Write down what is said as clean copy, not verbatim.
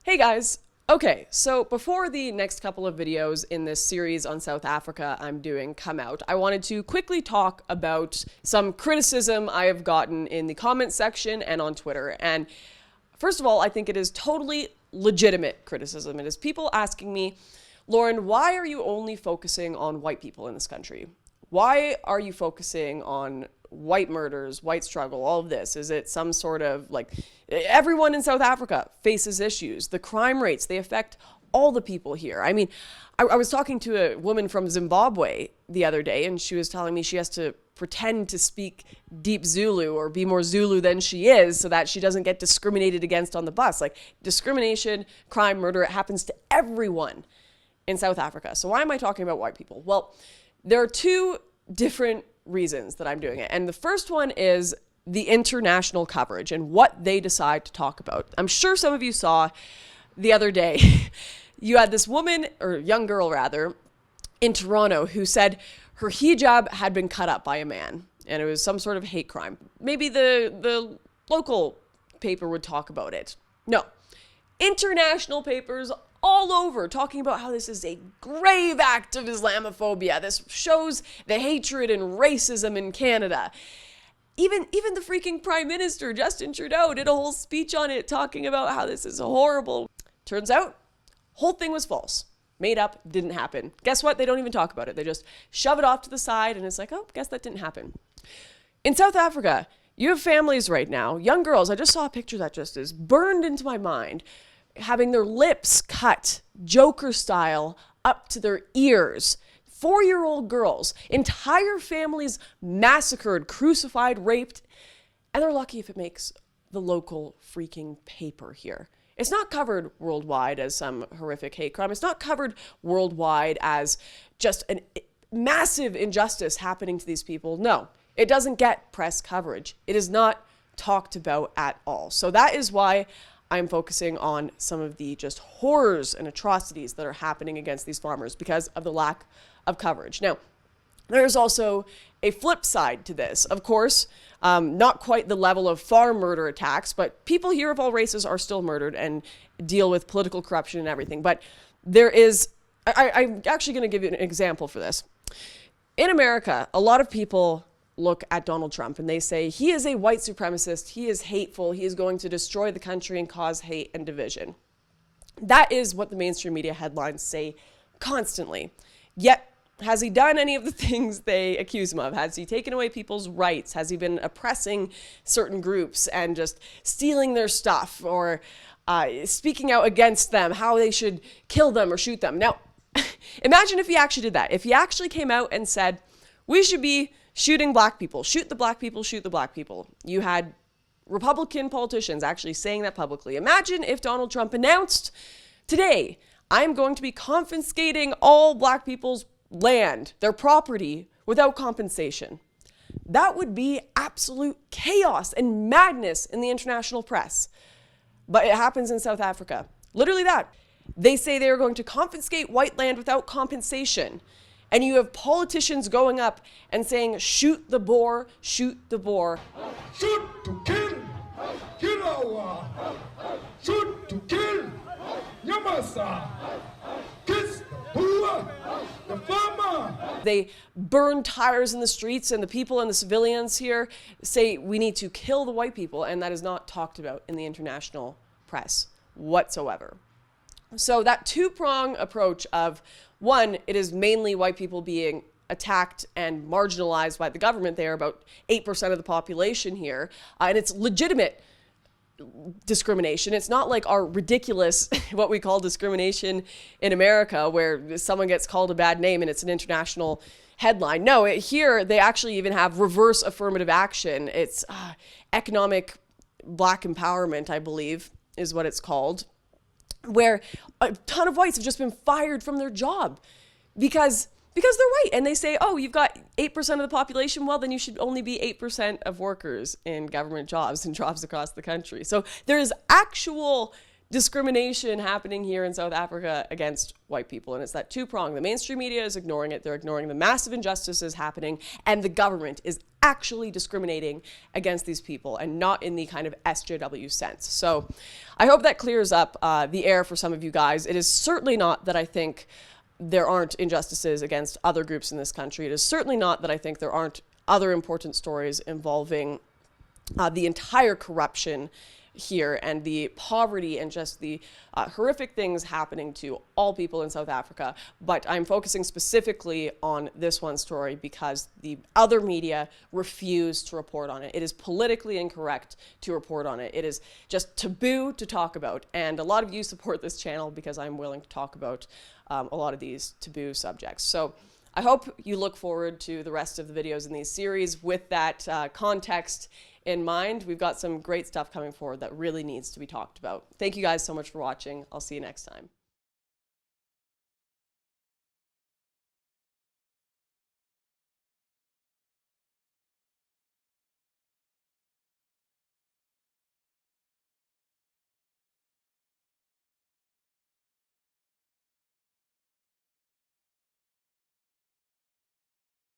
Hey guys! Okay, so before the next couple of videos in this series on South Africa I'm doing come out, I wanted to quickly talk about some criticism I have gotten in the comment section and on Twitter. And first of all, I think it is totally legitimate criticism. It is people asking me, Lauren, why are you only focusing on white people in this country? Why are you focusing on white murders, white struggle, all of this? Is it some sort of like everyone in South Africa faces issues? The crime rates, they affect all the people here. I mean, I was talking to a woman from Zimbabwe the other day, and she was telling me she has to pretend to speak deep Zulu or be more Zulu than she is so that she doesn't get discriminated against on the bus. Like discrimination, crime, murder, it happens to everyone in South Africa. So why am I talking about white people? Well, there are two different reasons that I'm doing it. And the first one is the international coverage and what they decide to talk about. I'm sure some of you saw the other day, you had this woman, or young girl rather, in Toronto who said her hijab had been cut up by a man and it was some sort of hate crime. Maybe the local paper would talk about it. No. International papers all over talking about how this is a grave act of Islamophobia. This shows the hatred and racism in Canada. Even the freaking Prime Minister, Justin Trudeau, did a whole speech on it talking about how this is horrible. Turns out, whole thing was false. Made up, didn't happen. Guess what? They don't even talk about it. They just shove it off to the side and it's like, oh, guess that didn't happen. In South Africa, you have families right now, young girls, I just saw a picture that just is burned into my mind, having their lips cut, Joker style, up to their ears. 4-year-old girls, entire families massacred, crucified, raped, and they're lucky if it makes the local freaking paper here. It's not covered worldwide as some horrific hate crime. It's not covered worldwide as just a massive injustice happening to these people. No, it doesn't get press coverage. It is not talked about at all. So that is why I'm focusing on some of the just horrors and atrocities that are happening against these farmers because of the lack of coverage. Now, there's also a flip side to this. Of course, not quite the level of farm murder attacks, but people here of all races are still murdered and deal with political corruption and everything. But there is, I'm actually going to give you an example for this. In America, a lot of people look at Donald Trump and they say he is a white supremacist, he is hateful, he is going to destroy the country and cause hate and division. That is what the mainstream media headlines say constantly. Yet, has he done any of the things they accuse him of? Has he taken away people's rights? Has he been oppressing certain groups and just stealing their stuff or speaking out against them, how they should kill them or shoot them? Now, imagine if he actually did that. If he actually came out and said, we should be shooting black people, shoot the black people, shoot the black people. You had Republican politicians actually saying that publicly. Imagine if Donald Trump announced today, I'm going to be confiscating all black people's land, their property, without compensation. That would be absolute chaos and madness in the international press. But it happens in South Africa. Literally that. They say they are going to confiscate white land without compensation. And you have politicians going up and saying, shoot the Boer, shoot the Boer. Shoot to kill, shoot to kill, Nyamasa, kiss the Boer, the farmer. They burn tires in the streets and the people and the civilians here say we need to kill the white people, and that is not talked about in the international press whatsoever. So that two-prong approach of, one, it is mainly white people being attacked and marginalized by the government. They are about 8% of the population here. And it's legitimate discrimination. It's not like our ridiculous, what we call discrimination in America, where someone gets called a bad name and it's an international headline. No, here they actually even have reverse affirmative action. It's economic black empowerment, I believe, is what it's called, where a ton of whites have just been fired from their job because they're white. And they say, oh, you've got 8% of the population. Well, then you should only be 8% of workers in government jobs and jobs across the country. So there is actual discrimination happening here in South Africa against white people. And it's that two-prong. The mainstream media is ignoring it. They're ignoring the massive injustices happening, and the government is actually discriminating against these people and not in the kind of SJW sense. So I hope that clears up the air for some of you guys. It is certainly not that I think there aren't injustices against other groups in this country. It is certainly not that I think there aren't other important stories involving the entire corruption here and the poverty and just the horrific things happening to all people in South Africa. But I'm focusing specifically on this one story because the other media refuse to report on it. It is politically incorrect to report on it. It is just taboo to talk about. And a lot of you support this channel because I'm willing to talk about a lot of these taboo subjects. So I hope you look forward to the rest of the videos in these series with that context in mind. We've got some great stuff coming forward that really needs to be talked about. Thank you guys so much for watching. I'll see you next time.